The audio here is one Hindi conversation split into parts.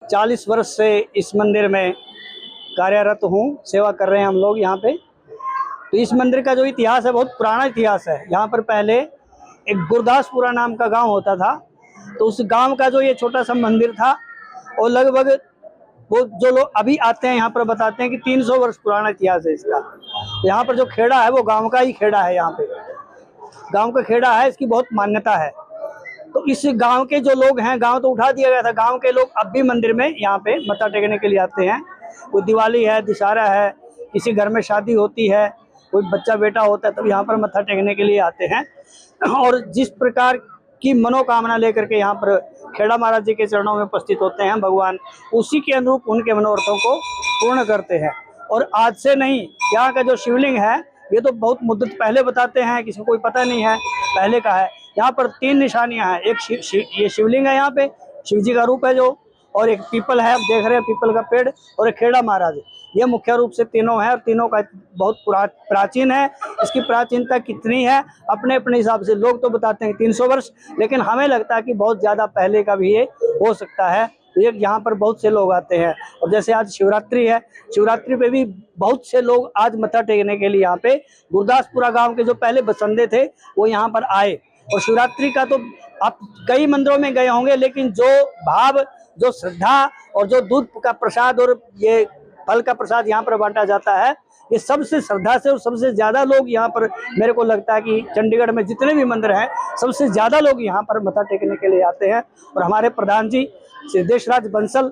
40 वर्ष से इस मंदिर में कार्यरत हूँ, सेवा कर रहे हैं हम लोग यहाँ पे। तो इस मंदिर का जो इतिहास है बहुत पुराना इतिहास है। यहाँ पर पहले एक गुरदासपुरा नाम का गांव होता था, तो उस गांव का जो ये छोटा सा मंदिर था और लगभग वो जो लोग अभी आते हैं यहाँ पर बताते हैं कि 300 वर्ष पुराना इतिहास है इसका। यहाँ पर जो खेड़ा है वो गाँव का ही खेड़ा है, यहाँ पे गाँव का खेड़ा है, इसकी बहुत मान्यता है। तो इस गांव के जो लोग हैं, गांव तो उठा दिया गया था, गांव के लोग अब भी मंदिर में यहाँ पे मत्था टेकने के लिए आते हैं। कोई दिवाली है, दशहरा है, किसी घर में शादी होती है, कोई बच्चा बेटा होता है, तब यहाँ पर मत्था टेकने के लिए आते हैं। और जिस प्रकार की मनोकामना लेकर के यहाँ पर खेड़ा महाराज जी के चरणों में उपस्थित होते हैं भगवान, उसी के अनुरूप उनके मनोरथों को पूर्ण करते हैं। और आज से नहीं, यहाँ का जो शिवलिंग है ये तो बहुत मुद्दत पहले बताते हैं, किसी को कोई पता नहीं है, पहले का है। यहाँ पर 3 निशानियां हैं। एक ये शिवलिंग है, यहाँ पे शिव जी का रूप है जो, और एक पीपल है, आप देख रहे हैं पीपल का पेड़, और एक खेड़ा महाराज। ये मुख्य रूप से तीनों हैं और तीनों का बहुत प्राचीन है। इसकी प्राचीनता कितनी है अपने अपने हिसाब से लोग तो बताते हैं 300 वर्ष, लेकिन हमें लगता है कि बहुत ज़्यादा पहले का भी ये हो सकता है। तो ये यहाँ पर बहुत से लोग आते हैं। और जैसे आज शिवरात्रि है, शिवरात्रि पे भी बहुत से लोग आज मत्था टेकने के लिए यहाँ पे गुरदासपुरा गांव के जो पहले बसंदे थे वो यहाँ पर आए। और शिवरात्रि का तो आप कई मंदिरों में गए होंगे, लेकिन जो भाव, जो श्रद्धा और जो दूध का प्रसाद और ये फल का प्रसाद यहाँ पर बांटा जाता है, ये सबसे श्रद्धा से और सबसे ज़्यादा लोग यहाँ पर, मेरे को लगता है कि चंडीगढ़ में जितने भी मंदिर हैं सबसे ज़्यादा लोग यहाँ पर मत्था टेकने के लिए आते हैं। और हमारे प्रधान जी सिद्धेशराज बंसल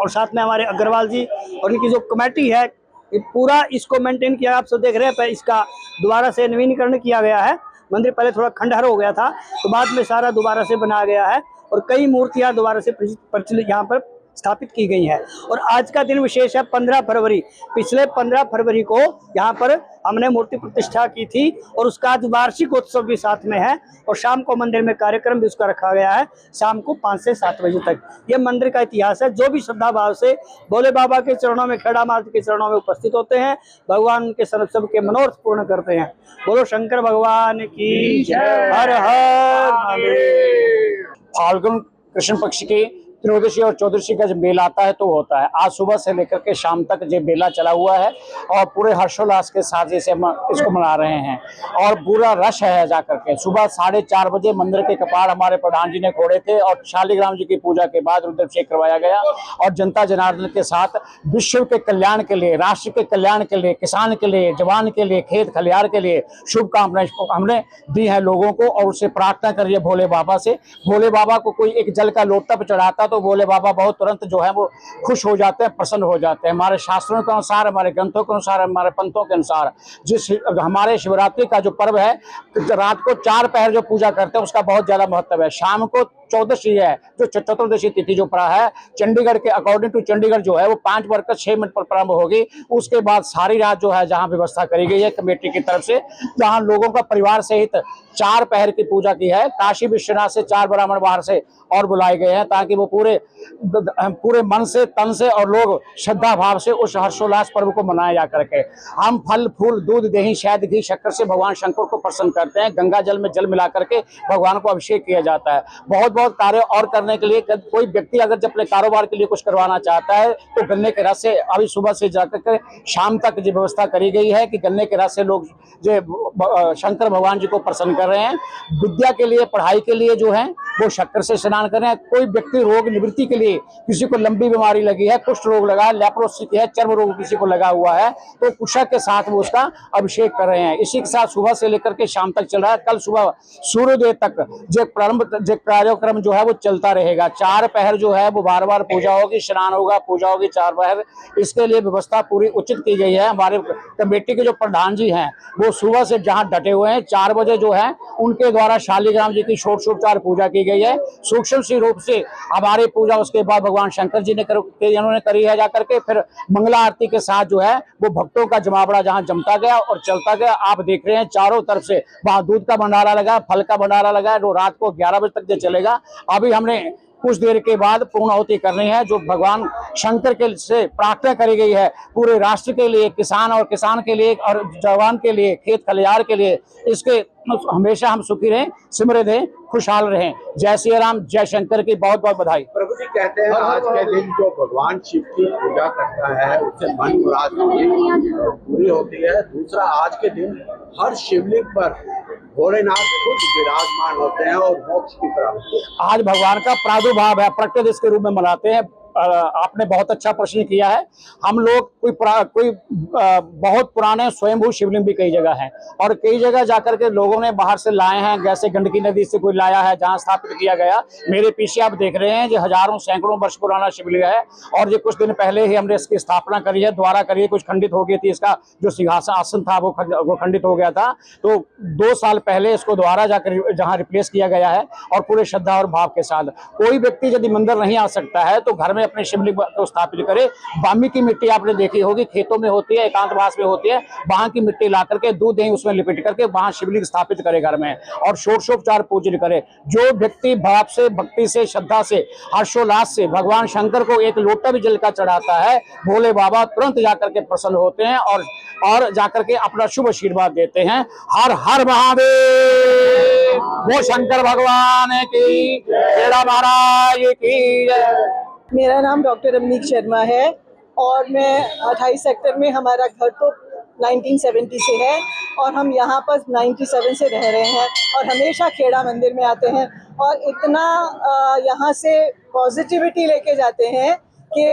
और साथ में हमारे अग्रवाल जी और इनकी जो कमेटी है, ये पूरा इसको मेंटेन किया। आप सब देख रहे हैं, इसका दोबारा से नवीनीकरण किया गया है। मंदिर पहले थोड़ा खंडहर हो गया था, तो बाद में सारा दोबारा से बनाया गया है और कई मूर्तियां दोबारा से प्रचलित यहाँ पर स्थापित की गई है। और आज का दिन विशेष है 15 फरवरी। पिछले 15 फरवरी को यहाँ पर हमने मूर्ति प्रतिष्ठा की थी और उसका आज वार्षिक उत्सव भी साथ में है। और शाम को मंदिर में कार्यक्रम भी उसका रखा गया है, शाम को 5 से 7 बजे तक। ये मंदिर का इतिहास है। जो भी श्रद्धा भाव से भोले बाबा के चरणों में, खेड़ा महाराज के चरणों में उपस्थित होते हैं, भगवान उनके सबके मनोरथ पूर्ण करते हैं। बोलो शंकर भगवान की जय। हर हर महादेव। फाल्गुन कृष्ण पक्ष की त्रयोदशी और चौदशी का जब मेला आता है तो होता है। आज सुबह से लेकर के शाम तक ये मेला चला हुआ है और पूरे हर्षोल्लास के साथ इसे इसको मना रहे हैं और पूरा रश है। जाकर के सुबह 4:30 बजे मंदिर के कपाट हमारे प्रधान जी ने खोले थे और शालिग्राम जी की पूजा के बाद रुद्राभिषेक करवाया गया और जनता जनार्दन के साथ विश्व के कल्याण के लिए, राष्ट्र के कल्याण के लिए, किसान के लिए, जवान के लिए, खेत खलियार के लिए शुभकामनाएं हमने दी है लोगों को। और उससे प्रार्थना करिए भोले बाबा से। भोले बाबा को कोई एक जल का लोटा पे चढ़ाता तो भोले बाबा बहुत तुरंत जो है वो खुश हो जाते हैं, प्रसन्न हो जाते हैं। हमारे शास्त्रों के अनुसार, हमारे ग्रंथों के अनुसार, हमारे पंथों के अनुसार जिस हमारे शिवरात्रि का जो पर्व है, रात को 4 पहर जो पूजा करते हैं उसका बहुत ज्यादा महत्व है। शाम को चौदशी है, जो चतुर्दशी तिथि जो पड़ा है चंडीगढ़ के अकॉर्डिंग टू चंडीगढ़ जो है वो 5:06 पर प्रारंभ होगी। उसके बाद सारी रात जो है जहां व्यवस्था करी गई है कमेटी की तरफ से, जहां लोगों का परिवार सहित 4 पहर की पूजा की है। काशी विश्वनाथ से 4 ब्राह्मण बाहर से और बुलाए गए हैं ताकि वो पूरे मन से, तन से और लोग श्रद्धा भाव से उस हर्षोल्लास पर्व को मनाया जा करके। हम फल फूल दूध दही शहद घी शक्कर से भगवान शंकर को प्रसन्न करते हैं। गंगा जल में जल मिला करके भगवान को अभिषेक किया जाता है। बहुत कार्य और करने के लिए कोई व्यक्ति अगर जब अपने कारोबार के लिए कुछ करवाना चाहता है तो गन्ने के रस से अभी सुबह से जाकर के शाम तक जो व्यवस्था करी गई है कि गन्ने के रस से लोग जो शंकर भगवान जी को प्रसन्न कर रहे हैं। विद्या के लिए, पढ़ाई के लिए जो है वो शक्कर से स्नान कर रहे हैं। कोई व्यक्ति रोग निवृत्ति के लिए, किसी को लंबी बीमारी लगी है, कुष्ठ रोग लगा है, लेप्रोसिटी है, चर्म रोग किसी को लगा हुआ है, तो कुशक के साथ वो उसका अभिषेक कर रहे हैं। इसी के साथ सुबह से लेकर के शाम तक चल रहा है। कल सुबह सूर्योदय तक जो कार्यक्रम जो है वो चलता रहेगा। 4 पहर जो है वो बार-बार पूजा होगी, स्नान होगा, पूजा होगी 4 पहर। इसके लिए व्यवस्था पूरी उचित की गई है। हमारे कमेटी के जो प्रधान जी हैं वो सुबह से जहां डटे हुए हैं, 4 बजे जो है उनके द्वारा शालिग्राम जी की षोडशोपचार पूजा की गई है। सूक्ष्म सी रूप से हमारी पूजा उसके बाद भगवान शंकर जी ने इन्होंने करी है। जाकर के फिर मंगला आरती के साथ जो है वो भक्तों का जमावड़ा जहां जमता गया और चलता गया। आप देख रहे हैं चारों तरफ से वहां दूध का भंडारा लगा, फल का भंडारा लगा, जो रात को 11 बजे तक जो चलेगा। अभी हमने कुछ देर के बाद पूर्णाहुति करनी है, जो भगवान शंकर के से प्रार्थना करी गई है पूरे राष्ट्र के लिए, किसान और किसान के लिए और जवान के लिए, खेत खलियार के लिए। इसके हमेशा हम सुखी रहें, समृद्ध रहें, खुशहाल रहें। जय श्री राम, जय शंकर की बहुत बहुत बधाई। प्रभु जी कहते हैं आज के दिन जो भगवान शिव की पूजा करता है उससे मन मुराद पूरी होती है। दूसरा, आज के दिन हर शिवलिंग पर भोलेनाथ खुद विराजमान होते हैं और मोक्ष की प्राप्ति। आज भगवान का प्रादुर्भाव है, प्रकट दिवस के रूप में मनाते हैं। आपने बहुत अच्छा प्रश्न किया है। हम लोग कोई बहुत पुराने स्वयंभू शिवलिंग भी कई जगह हैं और कई जगह जाकर के लोगों ने बाहर से लाए हैं, जैसे गंडकी नदी से कोई लाया है जहां स्थापित किया गया। मेरे पीछे आप देख रहे हैं जो हजारों सैकड़ों वर्ष पुराना शिवलिंग है और ये कुछ दिन पहले ही हमने इसकी स्थापना करी है, द्वारा करी है। कुछ खंडित हो गई थी, इसका जो सिंहासन आसन था वो खंडित हो गया था, तो 2 साल पहले इसको दोबारा जाकर जहाँ रिप्लेस किया गया है और पूरे श्रद्धा और भाव के साथ। कोई व्यक्ति यदि मंदिर नहीं आ सकता है तो घर में अपने शिवलिंग को स्थापित करे। बामी की मिट्टी आपने देखी होगी, खेतों में होती है, एकांतवास में होती है, वहां की मिट्टी ला करके दूध दही उसमें लिपट करके वहां शिवलिंग स्थापित करे घर में और षोडशोपचार पूजन करे। जो व्यक्ति भाव से, भक्ति से, श्रद्धा से, हर्षोल्लास से भगवान शंकर को एक लोटा भी जल का चढ़ाता है, भोले बाबा तुरंत जाकर के प्रसन्न होते हैं और जाकर के अपना शुभ आशीर्वाद देते हैं। हर हर महादेव, वो शंकर भगवान की, खेड़ा महाराज की जय। मेरा नाम डॉक्टर रमनीक शर्मा है और मैं 28 सेक्टर में, हमारा घर तो 1970 से है और हम यहाँ पर 97 से रह रहे हैं और हमेशा खेड़ा मंदिर में आते हैं और इतना यहाँ से पॉजिटिविटी लेके जाते हैं कि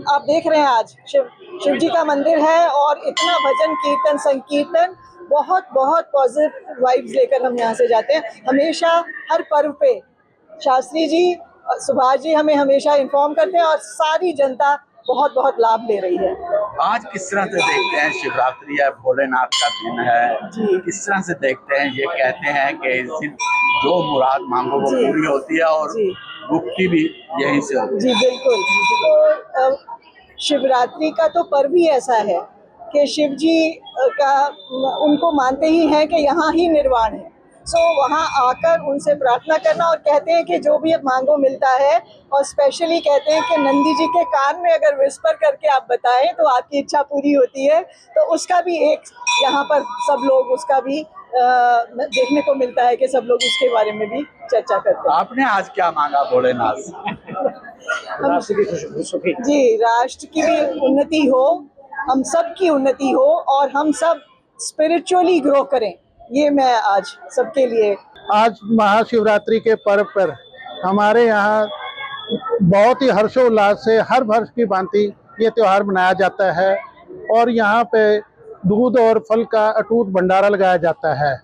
आप देख रहे हैं आज शिव जी का मंदिर है और इतना भजन कीर्तन संकीर्तन, बहुत बहुत पॉजिटिव वाइब्स लेकर हम यहाँ से जाते हैं। हमेशा हर पर्व पे शास्त्री जी, सुभाष जी हमें हमेशा इन्फॉर्म करते हैं और सारी जनता बहुत बहुत लाभ ले रही है। आज किस तरह से देखते हैं, शिवरात्रि है, भोलेनाथ का दिन है, किस तरह से देखते हैं? ये कहते हैं कि इस दिन जो मुराद मांगो वो पूरी होती है और मुक्ति भी यहीं से होती है। जी बिल्कुल। तो शिवरात्रि का तो पर्व ही ऐसा है कि शिव जी का उनको मानते ही हैं कि यहाँ ही निर्वाण है। वहाँ आकर उनसे प्रार्थना करना और कहते हैं कि जो भी अब मांगो मिलता है और स्पेशली कहते हैं कि नंदी जी के कान में अगर विस्पर करके आप बताएं तो आपकी इच्छा पूरी होती है। तो उसका भी एक यहाँ पर सब लोग उसका भी देखने को मिलता है कि सब लोग उसके बारे में भी चर्चा करते हैं। आपने आज क्या मांगा भोलेनाथ से? जी, राष्ट्र की भी उन्नति हो, हम सब की उन्नति हो और हम सब स्पिरिचुअली ग्रो करें, ये मैं आज सबके लिए। आज महाशिवरात्रि के पर्व पर हमारे यहाँ बहुत ही हर्षोल्लास से हर वर्ष की भांति ये त्यौहार मनाया जाता है और यहाँ पे दूध और फल का अटूट भंडारा लगाया जाता है।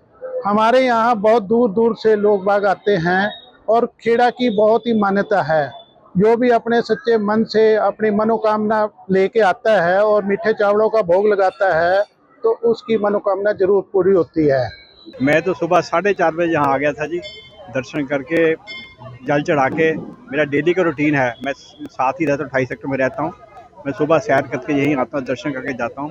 हमारे यहाँ बहुत दूर दूर से लोग बाग आते हैं और खेड़ा की बहुत ही मान्यता है। जो भी अपने सच्चे मन से अपनी मनोकामना लेके आता है और मीठे चावलों का भोग लगाता है तो उसकी मनोकामना जरूर पूरी होती है। मैं तो सुबह 4:30 बजे यहाँ आ गया था जी, दर्शन करके जल चढ़ा के। मेरा डेली का रूटीन है, मैं साथ ही रहता हूँ, 28 सेक्टर में रहता हूँ। मैं सुबह सैर करके यहीं आता हूँ, दर्शन करके जाता हूँ।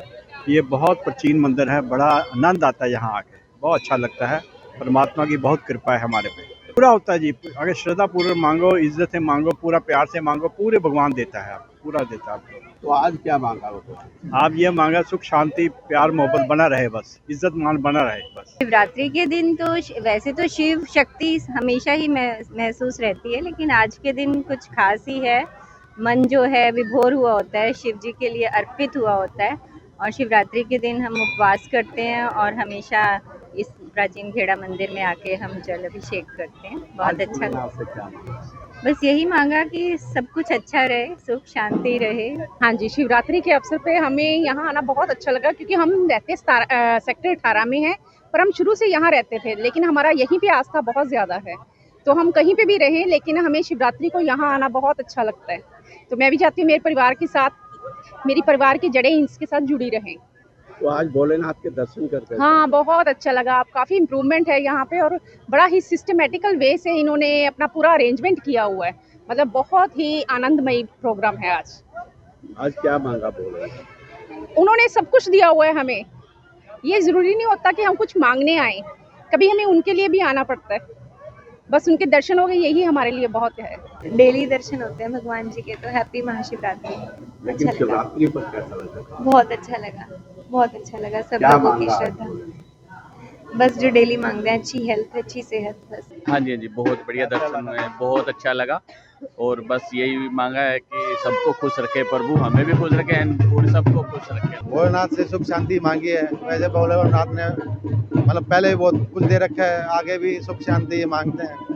ये बहुत प्राचीन मंदिर है, बड़ा आनंद आता है यहाँ आके, बहुत अच्छा लगता है। परमात्मा की बहुत कृपा है हमारे पे, पूरा होता है जी। अगर श्रद्धा पूर्वक मांगो, इज्जत से मांगो, पूरा प्यार से मांगो, पूरे भगवान देता है, आप पूरा देता है आपको। तो आज क्या मांगा वो? आप ये मांगा सुख शांति प्यार मोहब्बत बना रहे, बस इज्जत मान बना रहे बस। शिवरात्रि के दिन तो वैसे तो शिव शक्ति हमेशा ही महसूस रहती है, लेकिन आज के दिन कुछ खास ही है। मन जो है विभोर हुआ होता है, शिव जी के लिए अर्पित हुआ होता है और शिवरात्रि के दिन हम उपवास करते हैं और हमेशा इस प्राचीन खेड़ा मंदिर में आके हम जल अभिषेक करते हैं। बहुत अच्छा लगता है। बस यही मांगा कि सब कुछ अच्छा रहे, सुख शांति रहे। हाँ जी, शिवरात्रि के अवसर पे हमें यहाँ आना बहुत अच्छा लगा क्योंकि हम रहते सेक्टर 18 में हैं, पर हम शुरू से यहाँ रहते थे, लेकिन हमारा यहीं पे आस्था बहुत ज़्यादा है। तो हम कहीं पे भी रहें, लेकिन हमें शिवरात्रि को यहाँ आना बहुत अच्छा लगता है। तो मैं भी चाहती हूँ मेरे परिवार के साथ, मेरी परिवार की जड़ें इसके साथ जुड़ी रहें। तो आज भोलेनाथ के दर्शन करके हाँ, बहुत अच्छा लगा। काफ़ी इम्प्रूवमेंट है यहाँ पे और बड़ा ही सिस्टमेटिकल वे से इन्होंने अपना पूरा अरेंजमेंट किया हुआ है। मतलब बहुत ही आनंदमयी प्रोग्राम है आज। आज क्या मांगा भोलेनाथ? उन्होंने सब कुछ दिया हुआ है हमें। ये ज़रूरी नहीं होता कि हम कुछ मांगने आए, कभी हमें उनके लिए भी आना पड़ता है। बस उनके दर्शन हो गए, यही हमारे लिए बहुत है। डेली दर्शन होते हैं भगवान जी के, तो हैप्पी महाशिवरात्रि। लेकिन अच्छा लगा, शिवरात्रि पर कैसा लगा? बहुत अच्छा लगा, बहुत अच्छा लगा। सब क्या लोगों की मांगा श्रद्धा, बस जो डेली मांगते हैं, अच्छी हेल्थ, अच्छी सेहत, बस। हाँ जी, हाँ जी, बहुत बढ़िया दर्शन हुए, बहुत अच्छा लगा। और बस यही मांगा है कि सबको खुश रखे प्रभु, हमें भी खुश रखे और सबको खुश रखे। भोलेनाथ से सुख शांति मांगी है। वैसे भोलेनाथ ने मतलब पहले भी बहुत कुछ दे रखा है, आगे भी सुख शांति मांगते हैं।